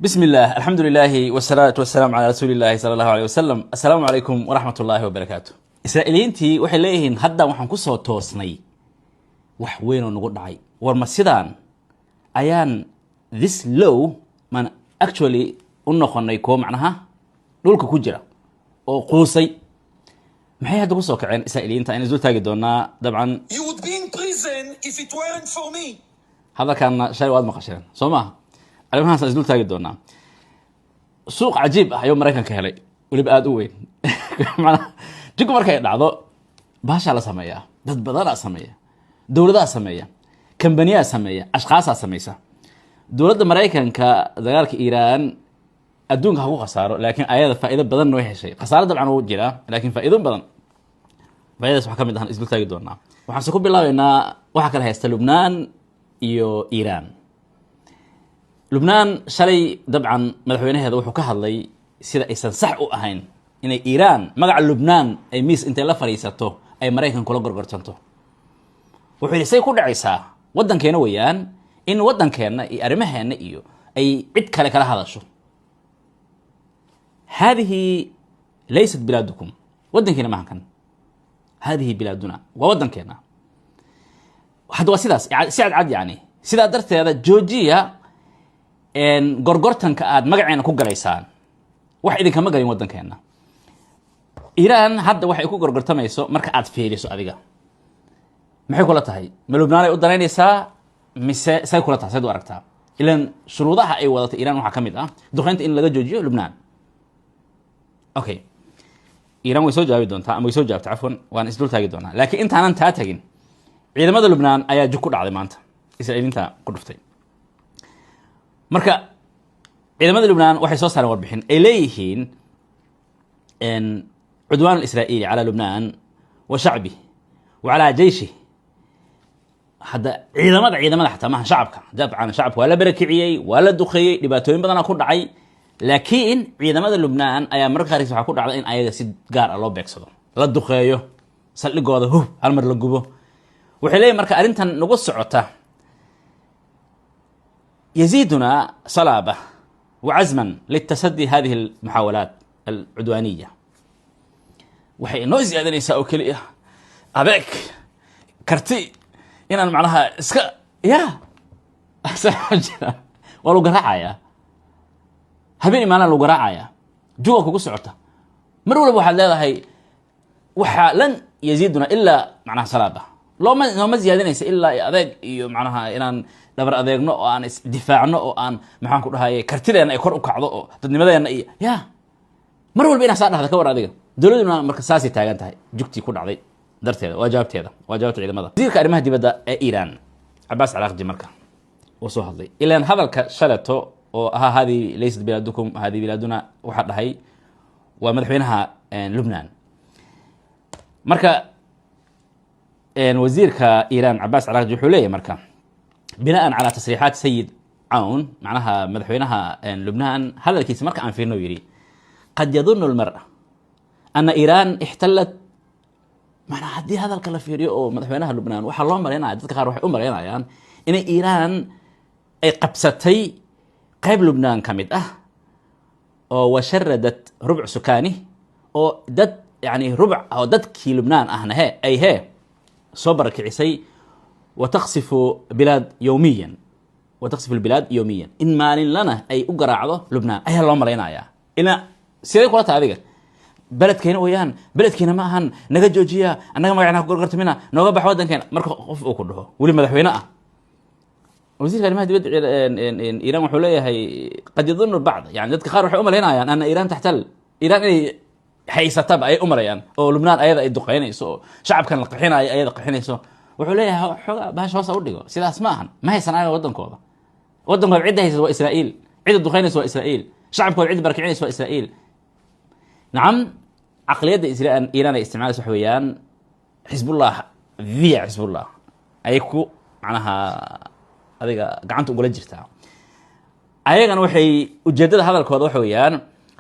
بسم الله الحمد لله والصلاة والسلام على رسول الله صلى الله عليه وسلم. السلام عليكم ورحمة الله وبركاته. إسرائيلينتي waxay leeyihiin hadda waxaan ku soo toosnay wax weyn oo nagu dhacay war ma sidaan ayaan this low man actually u noqonay ko macnaha dhulka ku jira oo quusay maxay hadda ku soo kaceen Israa'iiliinta in isoo taagi doonaa dabcan You would be in prison if it weren't for me. هذا كان شيء واحد مقشرين سوما علمها سأزول تاجد دونا سوق عجيب يوم مريكان كهلي واللي بقى وين معنا جيكو مركا يدعضو باشا على سمية دد بدارة سمية دولة سمية كمبانيا سمية أشخاص سميسة دولة مريكان كذلك إيران أدونك هو خسارة لكن أيضا فائدة بدن نوعه شيء خسارة طبعا وجرا لكن فائدة بدن فائدة سبحان الله إزول تاجد دونا وحنسكوب بالله إن وحكى لها لبنان iyo Iran Lubnaan shalay dabcan madaxweynaheeda wuxuu ka hadlay sida aysan sax u ahayn inay Iran magaca Lubnaan ay miis intay la fariisato ay Mareykan kula gorgortanto wuxuu isay ku dhacaysaa wadankeena weeyaan in wadankeena iyo arimaheena iyo ay cid kale kala hadasho هذه ليست بلادكم wadankeena ma hankan هذه بلادنا wadankeena هذا وسيداس سعد عاد يعني سيدا درت هذا جوجيا ان غورغورتن كاد مغعينا كو غليسان wax idin kama galin wadankeena Iran hadda waxay ku gorgortamayso marka aad fiiriso adiga maxay kula tahay ma Lubnaan ay u dareynaysaa mise say kula tahay sida aragtaa ilaan shuruudaha ay wadato Iran waxa kamid ah duqeynta in laga joojiyo Lubnaan okay Iran way soo jaabi doontaa ama way soo jaabtaa afwan waan isdul taagi doonaa laakiin intaanan taa tagin ciidamada Lubnaan ayaa jug ku dhacday maanta Israa'iiliinta ku dhuftay marka ciidamada Lubnaan waxay soo saareen warbixin ay leeyihiin in cudwaan Israa'iili ala Lubnaan wa shacbi wa ala jayshi hada ciidamada xataa ma shacabka dabcan shacabku waa la barakiciyay waa la duqeeyay dhibaatooyin badan ku dhacay laakiin ciidamada Lubnaan ayaa marka qaar waxa ku dhacday in ayaga si gaar ah loo beegsado la duqeeyo saldhigooda hal mar la gubo waxay leeyahay marka arintan nagu socota يزيدنا صلابة وعزما للتصدي هذه المحاولات العدوانية وحي نوزي هذا نساء كلية أبيك كرتي إن معناها اسكا يا أحسن ولو قراعة هبيني معنا لو قراعة جوك وقصعته مروا لبو حال هذا هي وحا لن يزيدنا إلا معناها صلابة لو ما زيادنيس إلا أبيك معناها إن dabar adeegno oo aan isdifaacno oo aan maxaan ku dhahaye kartideena ay kor u kacdo oo dadnimadeena iyo ya mar walba ina saadhaxda ka war adiga dawladuna marka saasi taagan tahay jugti ku dhacday darteeda waajabta ciidamada wasiirka arrimaha dibadda ee Iran Abbas Araghchi marka oo soo hadlay ilaan hadalka shalato oo hadi leysad biladukum hadi biladuna waxa dhahay waa madaxweynaha Lubnaan marka wasiirka Iran Abbas Araghchi wuxuu leeyahay marka بناء على تصريحات سيد عون معناها مدحوينها لبنان هذا الكيس مركا عن فينو يري قد يظن المرأة أن إيران احتلت معناها هدي هذا الكلافيريو أو مدحوينها لبنان وحا الله مرينا عدد كخار وحي أمرينا يعني إن إيران أي قبستي قيب لبنان كمد وشردت ربع سكانه أو دد يعني ربع أو دد كي لبنان أهنا هي أي هي صبر كعسي وتقصف بلاد يوميا وتقصف البلاد يوميا إن ما لنا أي أقرأ عضو لبنان أي الله مرينا يا إلا سيري قولتها هذه بلد كينا ويان بلد كينا معهن نجا جوجيا أنا ما يعني قررت منها نوجا بحودا كينا مركو قف أكله ولي مدحوينا وزير كلمات بد إن إيران وحولية هي قد يظن البعض يعني ذاتك خارج أمر هنا يعني أن إيران تحتل إيران حيث تبع أي أمر يعني أو لبنان أيضا يدقين يسو شعب كان لقحين أيضا قحين يسو وحوليها حقا باش وصا ودغو سيدا اسمعن ما هي سنايا ودنكودا عيد هي سوا اسرائيل عيد الدخين سوا اسرائيل شعبكم عيد بركعين سوا اسرائيل نعم عقليه اسرائيل ايران استعمال سحويان حزب الله حزب الله ايكو معناها adiga gacanta ugu la jirtaa ayagana waxay ujeedada hadalkooda waxa weeyaan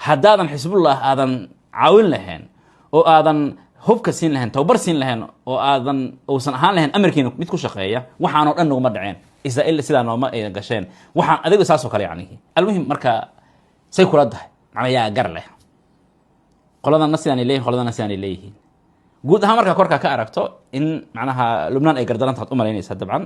hadaadan xisbullah aadan caawin lahayn oo aadan hubka siin lahayn tababar siin lahayn oo aadan uusan ahaan lahayn amarkiina mid ku shaqeeya waxaan oo dhan naguma dhaceen Israa'iil sidaa nooma ay gasheen waxaan adiga saas oo kale yani almuhim marka سيكولده معناها يا قرله قلنا الناس يعني ليه قلنا الناس يعني ليه جود ها مركا كوركا كاركتو إن معناها لبنان أي قردان تحط أمرينيس طبعا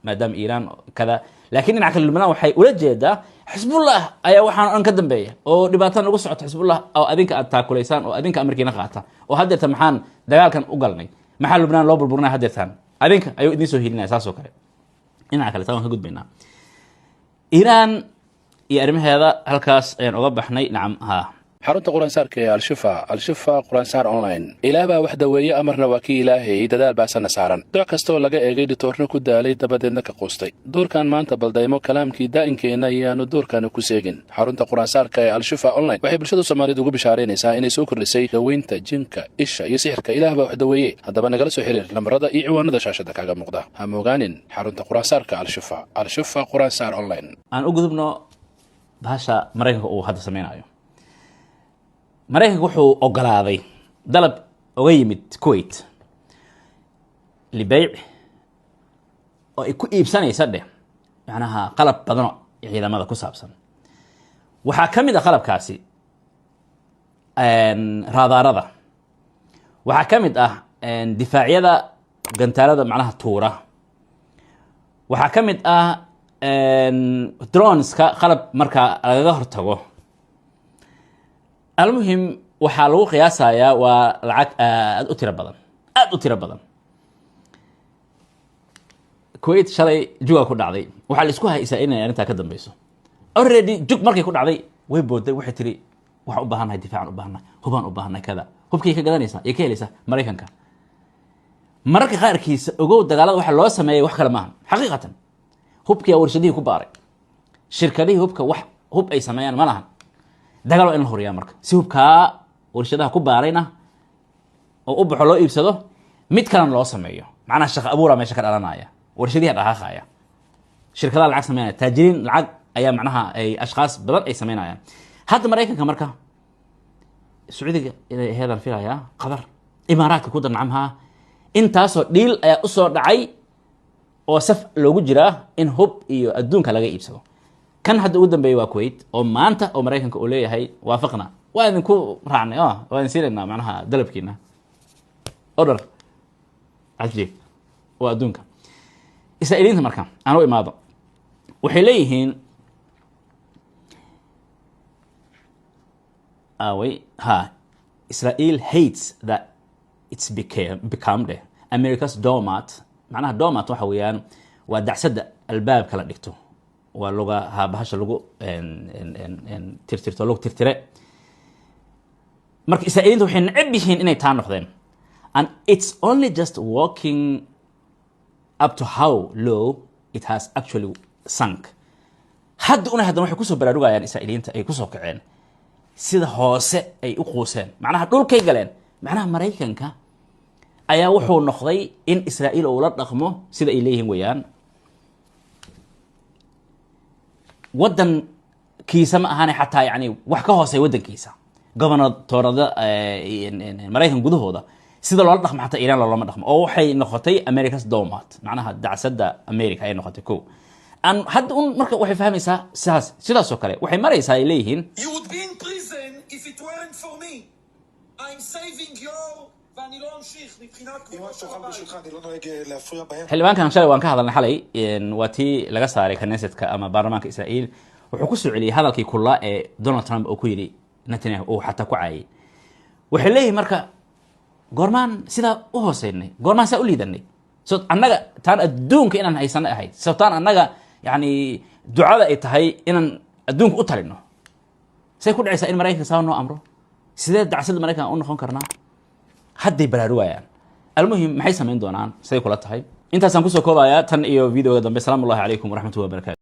ما دام إيران كذا لكن إن عكل لبنان وحي ولا جيدا حسب الله أي وحنا نقدم بيه أو دباتان نقص حسب الله أو أذنك أتاكليسان أو أذنك أمريكي نقاطة وهذا تمحان دجال كان أقلني محل لبنان لو بالبرنا هذا ثان أذنك أيو إدني سهيلنا أساسه كله إن عكل تمام هجود بينا إيران يرمي هذا هالكاس يعني أوضحني نعم ها xarunta quraansaarka ee al-shifa quraansaar online ilaaba waxda weeye amarna waa kii ilaahay dadaal baasana saaran dooc kastoo laga eegay dhitoorna ku daalay dabadeedna ka qoostay doorkan maanta baldaymo kalaamkii daa'inkeena ayaanu doorkan ku seegin xarunta quraansaarka ee al-shifa online waxay bulshada Soomaaliyeed ugu bishaareenaysaa inay soo kordhisay daweynta jinka isha iyo sixirka ilaaba waxda weeye haddaba nagala soo xiriir lambarada iyo ciwaanada shaashada kaga muuqda ha moogaanin xarunta quraansaarka al-shifa quraansaar online aan u gudubno bahasha Mareykanka uu hadda sameeyo mareykanku wuxuu ogolaaday dalab uga yimid Kuwait libayc oo ay ku iibsanaysa macnaha qalab badan ciidamada ku saabsan waxa kamid ah qalabkaasi raadarada waxa kamid ah difaacyada gantaalada macnaha tuura waxa kamid ah droneska qalab marka laga hortago المهم وحالو قياسها يا والعك أتيرا بدن كويت شلي جوا كود عضي وحال اسكوها إسائنا يعني أنت كدم بيسو already جوك مركي كود عضي ويبود وحي تري وح أبهنا دفاع أبهنا هبان أبهنا كذا هب كي كذا نيسا يكيل ليسا مريكان كا مركي غير كيس وجود دجالات وح الله سماه وح كلامهم حقيقة هب كي أول شديه كباري شركة دي هب كوح هب أي سمايان ما لهم dagaal in horiya marka si hubka warshadaha ku baarayna oo u baxo loo iibsado mid kale loo sameeyo macna shaqo abuura meesha ka dhalanaya warshadiha dhaqaaqaya shirkadaha lacag sameeynaya taajiriin lacag ayaa macnaha ay ashqaas badan ay sameynayaan hadda Mareykanka marka Sacuudiga inay heedan filaya qadar imaaraadka ku darnacamha intaasoo dhiil ayaa u soo dhacay oo saf loogu jira in hub iyo adduunka laga iibsado كان هذا قدام بيوا كويت أو ما أنت أو أمريكا كقولية هاي وافقنا وين نكون رعنا وين سيرنا معناها دلب كينا أورر عجيب وأدونك إسرائيليين مركان أنا وإماضة وحليهن أوي ها إسرائيل hates that it's become the America's doormat معناها doormat وحويان ودعسد الباب كلا دكتو واللغة ها بهاش اللغة إن ترتيرته لغة ترتيرة مرك إسرائيل وحين نعبيهن إني تانخذين and it's only just walking up to how low it has actually sunk حد هذا نوح كوسو بلادوغا يعني إسرائيليين أي كوسو كعين سيدا هوسة أي أقوسين معناها دول كي قالين معناها مريكانكا أيا وحو نخضي إن إسرائيل أولاد رقمه سيدا إليهم ويان ودن كيسة ما أهاني حتى يعني وحكاها سي ودن كيسة قبنا تورد مريكان قدو هذا سيدا الولد رقم حتى إيران لولا ما رقم أو حي نخطي أمريكا's دومات معناها دعسد أمريكا أي نخطي كو أن حد مركا وحي فهمي سيدا سوكري وحي مريسا إليهن You would be in prison if it weren't for me. I'm saving your... ואני לא אמשיך מבחינת כבוד הבית. אני לא נוהג להפריע בהם. xildhibaan kan shalay waan ka hadalnay xalay waa tii laga saaray Knessetka ama baarlamaanka Israa'iil wuxuu ku soo celiyay hadalkii kula ee Donald Trump oo ku yiri Netanyahu oo xataa ku caayay waxa leeyahay marka goormaan sida u hooseynay goormaan saa u liidanay soo annaga taan adduunka inaan haysan ahayd soo taan annaga yani ducada ay tahay inaan adduunka u talino say ku dhacaysaa in Mareykanka saa noo amro sidee dacsadda Mareykanka u noqon karnaa hadday baraaruwayaan المهم maxay sameyn doonaan say kula tahay intaasaan ku soo koobayaa tan iyo videoga dambe salaamu alaykum wa rahmatullahi wa barakatuh